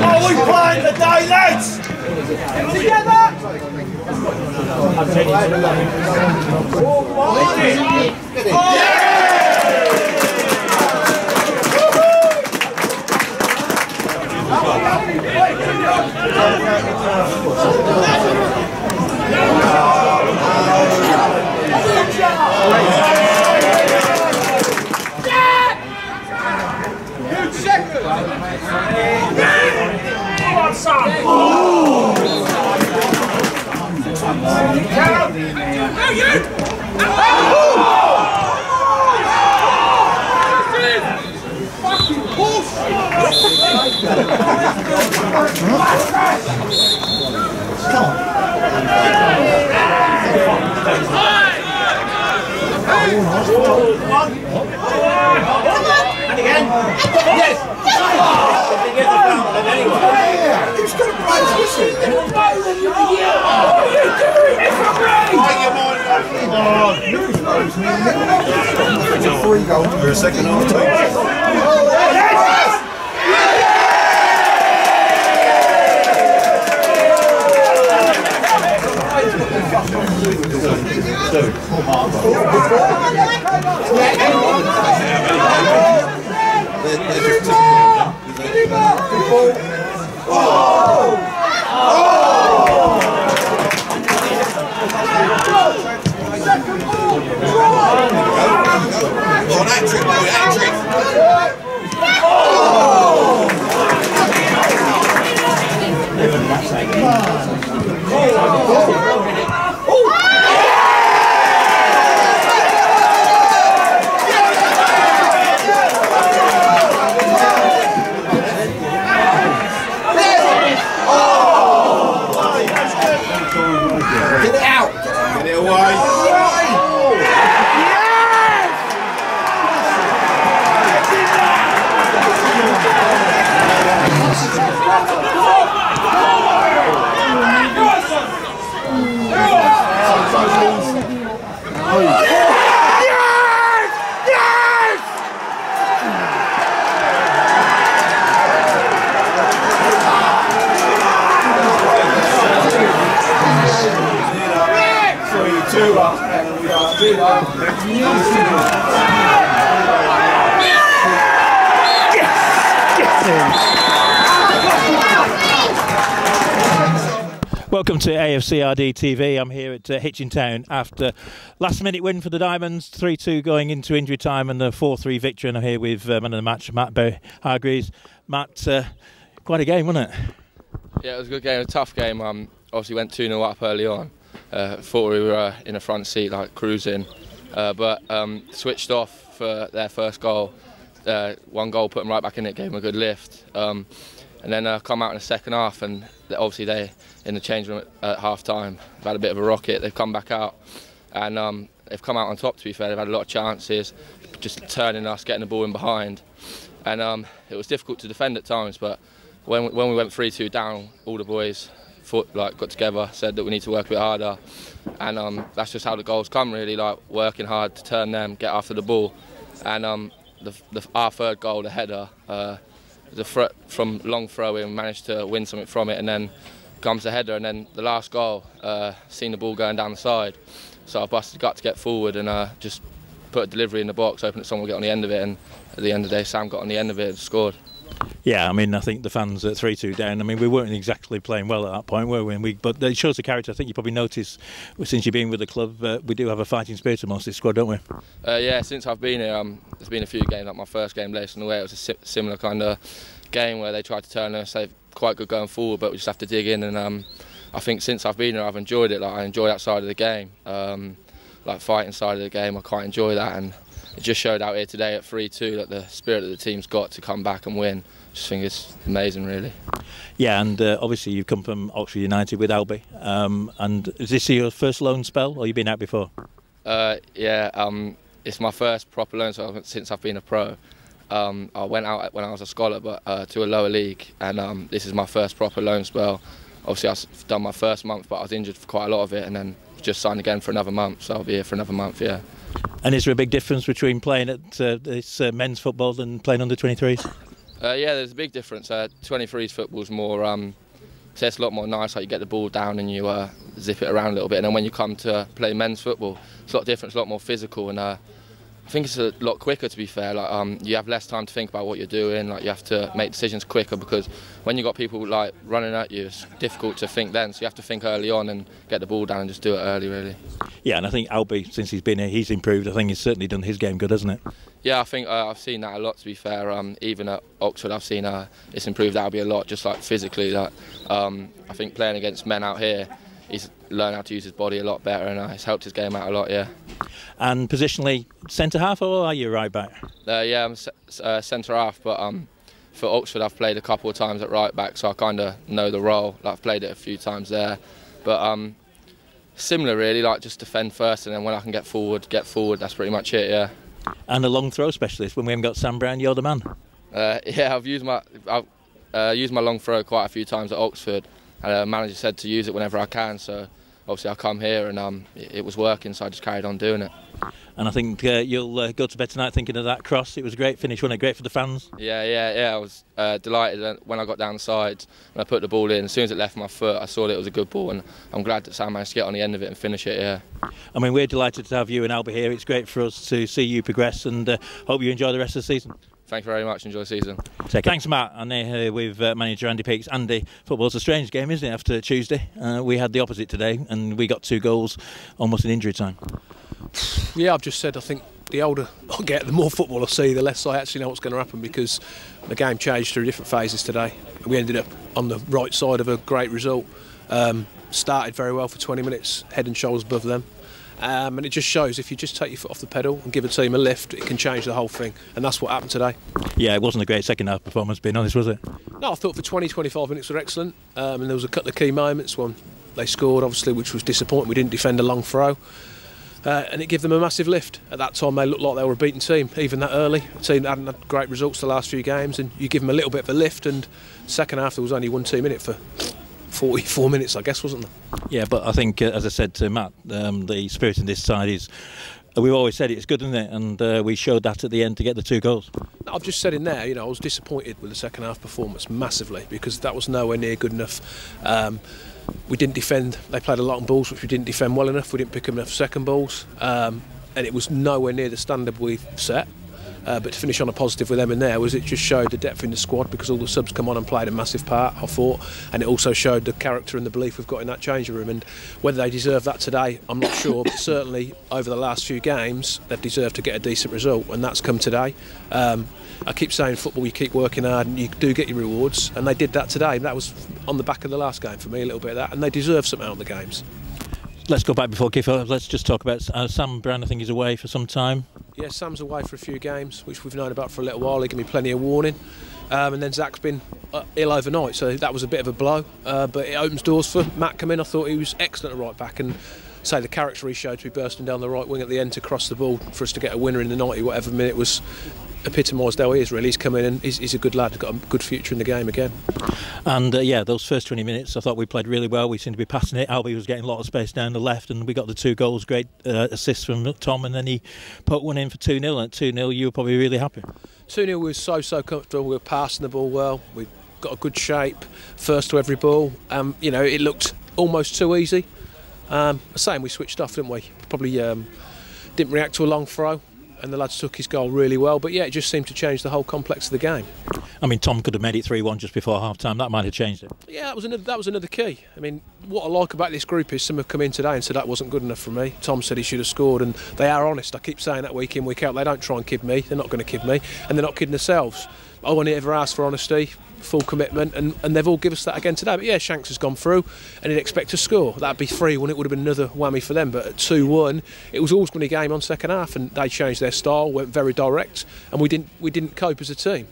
Oh, we playing the day, lads! Together! You're a second half team. Welcome to AFCRDTV. I'm here at Hitchin Town after last minute win for the Diamonds, 3-2 going into injury time and a 4-3 victory. And I'm here with man of the match, Matt Hargreaves. Matt, quite a game, wasn't it? Yeah, it was a good game, a tough game. Obviously went 2-0 up early on. Thought we were in the front seat, like cruising, but switched off for their first goal. One goal put them right back in it, gave them a good lift. And then come out in the second half, and obviously they, in the change room at half time, have had a bit of a rocket. They've come back out, and they've come out on top, to be fair. They've had a lot of chances, just turning us, getting the ball in behind. And it was difficult to defend at times, but when we went 3-2 down, all the boys got together, said that we need to work a bit harder. And that's just how the goals come, really, like working hard to turn them, get after the ball. And our third goal, the header, from long throw-in, managed to win something from it, and then comes the header, and then the last goal, seen the ball going down the side, so I busted the gut to get forward and just put a delivery in the box, hoping that someone would get on the end of it, and at the end of the day Sam got on the end of it and scored. Yeah, I mean, I think the fans at 3-2 down, I mean, we weren't exactly playing well at that point, were we? But it shows the character. I think you probably noticed, since you've been with the club, we do have a fighting spirit amongst this squad, don't we? Yeah, since I've been here, there's been a few games, like my first game, Lacing away, it was a similar kind of game where they tried to turn us, they're quite good going forward, but we just have to dig in, and I think since I've been here, I've enjoyed it. Like, I enjoy that side of the game, like fighting side of the game, I quite enjoy that, and it just showed out here today at 3-2 that the spirit that the team's got to come back and win. I just think it's amazing, really. Yeah, and obviously you've come from Oxford United with Albie, and is this your first loan spell, or you've been out before? Yeah, it's my first proper loan spell since I've been a pro. I went out when I was a scholar, but to a lower league, and this is my first proper loan spell. Obviously, I've done my first month, but I was injured for quite a lot of it, and then just signed again for another month, so I'll be here for another month, yeah. And is there a big difference between playing at this men's football and playing under 23s? Yeah, there's a big difference. 23s football's more, so it's a lot more nice, like you get the ball down and you zip it around a little bit, and then when you come to play men's football, it's a lot different, it's a lot more physical, and I think it's a lot quicker, to be fair. Like you have less time to think about what you're doing, like you have to make decisions quicker, because when you've got people like running at you, it's difficult to think then, so you have to think early on and get the ball down and just do it early, really. Yeah, and I think Albie, since he's been here, he's improved. I think he's certainly done his game good, hasn't it? Yeah, I think I've seen that a lot, to be fair. Even at Oxford, I've seen it's improved Albie a lot, just like physically. Like, I think playing against men out here, he's learned how to use his body a lot better, and it's helped his game out a lot, yeah. And positionally, centre-half, or are you right back? Yeah, I'm centre-half, but for Oxford I've played a couple of times at right back, so I kind of know the role. Like, I've played it a few times there. But similar, really, like just defend first, and then when I can get forward, that's pretty much it, yeah. And a long throw specialist, when we haven't got Sam Brown, you're the man. Yeah, I've used my long throw quite a few times at Oxford, and the manager said to use it whenever I can, so obviously I come here and it was working, so I just carried on doing it. And I think you'll go to bed tonight thinking of that cross. It was a great finish, wasn't it? Great for the fans. Yeah. I was delighted when I got down the sides and I put the ball in. As soon as it left my foot, I saw that it was a good ball, and I'm glad that Sam managed to get on the end of it and finish it. Yeah. I mean, we're delighted to have you and Albie here. It's great for us to see you progress, and hope you enjoy the rest of the season. Thank you very much. Enjoy the season. Thanks, Matt. And here with manager Andy Peaks. Andy, football's a strange game, isn't it? After Tuesday, we had the opposite today, and we got 2 goals almost in injury time. Yeah, I've just said I think the older I get, the more football I see, the less I actually know what's going to happen, because the game changed through different phases today. We ended up on the right side of a great result. Started very well for 20 minutes, head and shoulders above them. And it just shows if you just take your foot off the pedal and give a team a lift, it can change the whole thing, and that's what happened today. Yeah, it wasn't a great second half performance, being honest, was it? No, I thought for 20-25 minutes were excellent, and there was a couple of key moments. One, they scored, obviously, which was disappointing. We didn't defend a long throw, and it gave them a massive lift. At that time, they looked like they were a beaten team, even that early. A team that hadn't had great results the last few games, and you give them a little bit of a lift, and second half there was only one team in it for 44 minutes, I guess, wasn't there? Yeah, but I think, as I said to Matt, the spirit in this side is, we've always said it's good, isn't it? And we showed that at the end to get the 2 goals. I've just said in there, I was disappointed with the second half performance massively, because that was nowhere near good enough. We didn't defend. They played a lot on balls which we didn't defend well enough. We didn't pick up enough second balls, and it was nowhere near the standard we set. But to finish on a positive with them in there was it just showed the depth in the squad, because all the subs come on and played a massive part, I thought, and it also showed the character and the belief we've got in that changing room. And whether they deserve that today, I'm not sure, but certainly over the last few games they've deserved to get a decent result, and that's come today. I keep saying football, you keep working hard and you do get your rewards, and they did that today. That was on the back of the last game for me, a little bit of that, and they deserve something out of the games. Let's go back before kick-off. Let's just talk about Sam Brown. I think he's away for some time. Yeah, Sam's away for a few games, which we've known about for a little while. He gave me plenty of warning. And then Zach's been ill overnight, so that was a bit of a blow. But it opens doors for Matt come in. I thought he was excellent at right back, and say the character he showed to be bursting down the right wing at the end to cross the ball for us to get a winner in the 90 whatever minute was epitomised how he is, really. He's come in and he's a good lad, got a good future in the game again. And yeah, those first 20 minutes I thought we played really well. We seemed to be passing it. Albie was getting a lot of space down the left, and we got the 2 goals, great assists from Tom, and then he put one in for 2-0, and at 2-0 you were probably really happy. 2-0 we were so comfortable. We were passing the ball well, we got a good shape, first to every ball. It looked almost too easy. Saying we switched off, didn't we? Probably didn't react to a long throw, and the lads took his goal really well. But yeah, it just seemed to change the whole complex of the game. I mean, Tom could have made it 3-1 just before half-time. That might have changed it. Yeah, that was another key. I mean, what I like about this group is some have come in today and said that wasn't good enough for me. Tom said he should have scored, and they are honest. I keep saying that week in, week out. They don't try and kid me. They're not going to kid me, and they're not kidding themselves. I only ever ask for honesty, full commitment, and they've all given us that again today. But yeah, Shanks has gone through, and he'd expect to score. That'd be 3-1. It would have been another whammy for them. But at 2-1, it was always going to be a game on second half, and they changed their style, went very direct, and we didn't cope as a team.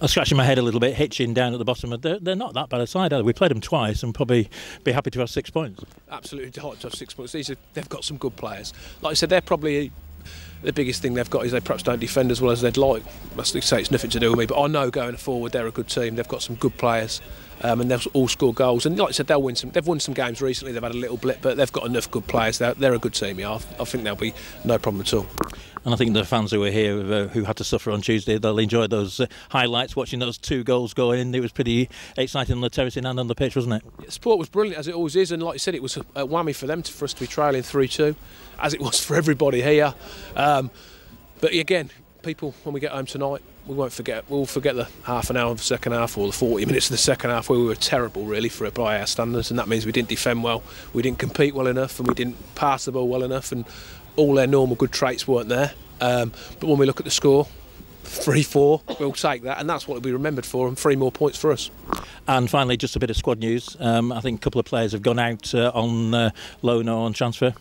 I'm scratching my head a little bit. Hitchin Town at the bottom. They're not that bad a side, are they? We played them twice and probably be happy to have 6 points. Absolutely delighted to have 6 points. They've got some good players. Like I said, they're probably the biggest thing they've got is they perhaps don't defend as well as they'd like. That's to say it's nothing to do with me, but I know going forward they're a good team. They've got some good players, and they'll all score goals. And like I said, they'll win some. They've won some games recently. They've had a little blip, but they've got enough good players. They're a good team. Yeah, I think there'll be no problem at all. And I think the fans who were here, who had to suffer on Tuesday, they'll enjoy those highlights, watching those 2 goals go in. It was pretty exciting on the terracing and on the pitch, wasn't it? Yeah, sport was brilliant, as it always is, and like I said, it was a whammy for them for us to be trailing 3-2, as it was for everybody here. But again, people, when we get home tonight, we'll forget the half an hour of the second half or the 40 minutes of the second half where we were terrible, really, by our standards, and that means we didn't defend well, we didn't compete well enough, and we didn't pass the ball well enough, and all their normal good traits weren't there. But when we look at the score, 3-4, we'll take that, and that's what we'll be remembered for, and 3 more points for us. And finally, just a bit of squad news. I think a couple of players have gone out on loan or on transfer.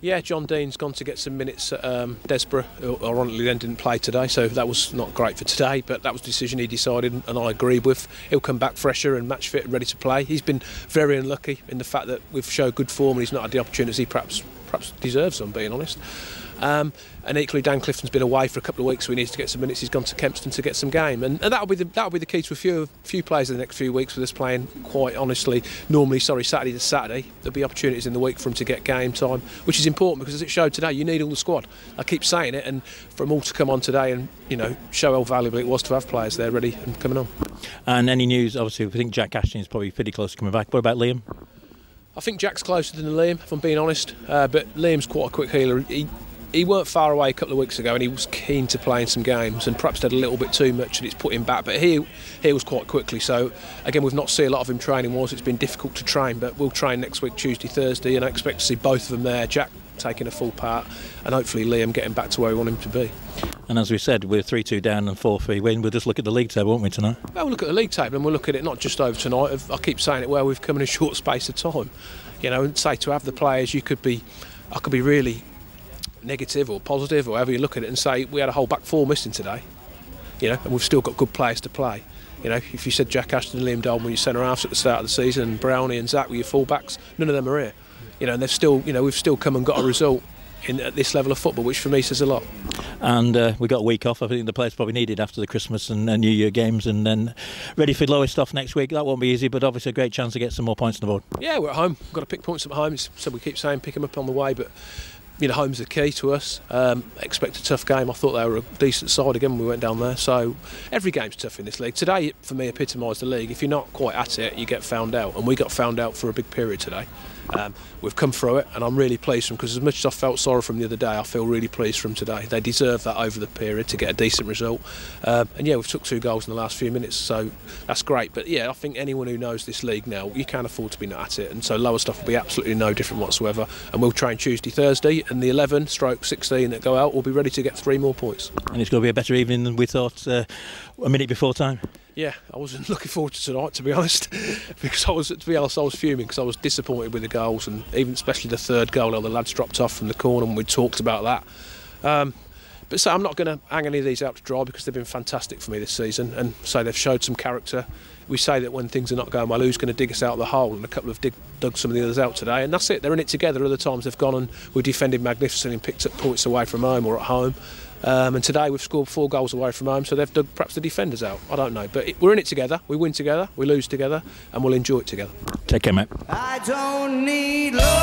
Yeah, John Dean's gone to get some minutes at Desborough, who ironically then didn't play today, so that was not great for today, but that was a decision he decided and I agreed with. He'll come back fresher and match fit and ready to play. He's been very unlucky in the fact that we've showed good form and he's not had the opportunity he perhaps deserves, I'm being honest. And equally, Dan Clifton's been away for a couple of weeks, so he needs to get some minutes. He's gone to Kempston to get some game, and that'll be the key to a few players in the next few weeks with us playing. Quite honestly, Saturday to Saturday, there'll be opportunities in the week for him to get game time, which is important because as it showed today, you need all the squad. I keep saying it, and for them all to come on today and show how valuable it was to have players there ready and coming on. And any news? Obviously, we think Jack Ashton's probably pretty close to coming back. What about Liam? I think Jack's closer than Liam, if I'm being honest, but Liam's quite a quick healer. He weren't far away a couple of weeks ago and he was keen to play in some games and perhaps did a little bit too much and it's put him back, but he was quite quickly. So again, we've not seen a lot of him training wise. It's been difficult to train, but we'll train next week, Tuesday, Thursday, and I expect to see both of them there, Jack taking a full part and hopefully Liam getting back to where we want him to be. And as we said, we're 3-2 down and 4-3 win. We'll just look at the league table, won't we, tonight? Well, we'll look at the league table and we'll look at it not just over tonight. I keep saying it, where we've come in a short space of time. And say to have the players, I could be really negative or positive or however you look at it and say we had a whole back four missing today, and we've still got good players to play. If you said Jack Ashton and Liam Dolman were your centre halves at the start of the season and Brownie and Zach were your full-backs, none of them are here. And they've still, we've still come and got a result at this level of football, which for me says a lot. And we got a week off. I think the players probably needed after the Christmas and New Year games, and then ready for lower stuff next week. That won't be easy, but obviously a great chance to get some more points on the board. Yeah, we're at home. We've got to pick points up at home. So we keep saying pick them up on the way, but home's the key to us. Expect a tough game. I thought they were a decent side again when we went down there. So every game's tough in this league. Today, for me, epitomised the league. If you're not quite at it, you get found out. And we got found out for a big period today. We've come through it, and I'm really pleased from, because as much as I felt sorry from the other day, I feel really pleased from today. They deserve that over the period to get a decent result. And yeah, we've took 2 goals in the last few minutes, so that's great. But yeah, I think anyone who knows this league now, you can't afford to be not at it, and so lower stuff will be absolutely no different whatsoever. And we'll train Tuesday, Thursday, and the 11/16 that go out will be ready to get 3 more points. And it's going to be a better evening than we thought a minute before time. Yeah, I wasn't looking forward to tonight, to be honest, because I was fuming because I was disappointed with the goals, and even especially the third goal, the lads dropped off from the corner, and we talked about that. But so I'm not going to hang any of these out to dry because they've been fantastic for me this season, and so they've showed some character. We say that when things are not going well, who's going to dig us out of the hole, and a couple have dug some of the others out today, and that's it. They're in it together. Other times they've gone and we've defended magnificently and picked up points away from home or at home. And today we've scored 4 goals away from home, so they've dug perhaps the defenders out. I don't know, but we're in it together. We win together, we lose together, and we'll enjoy it together. Take care, mate. I don't need love.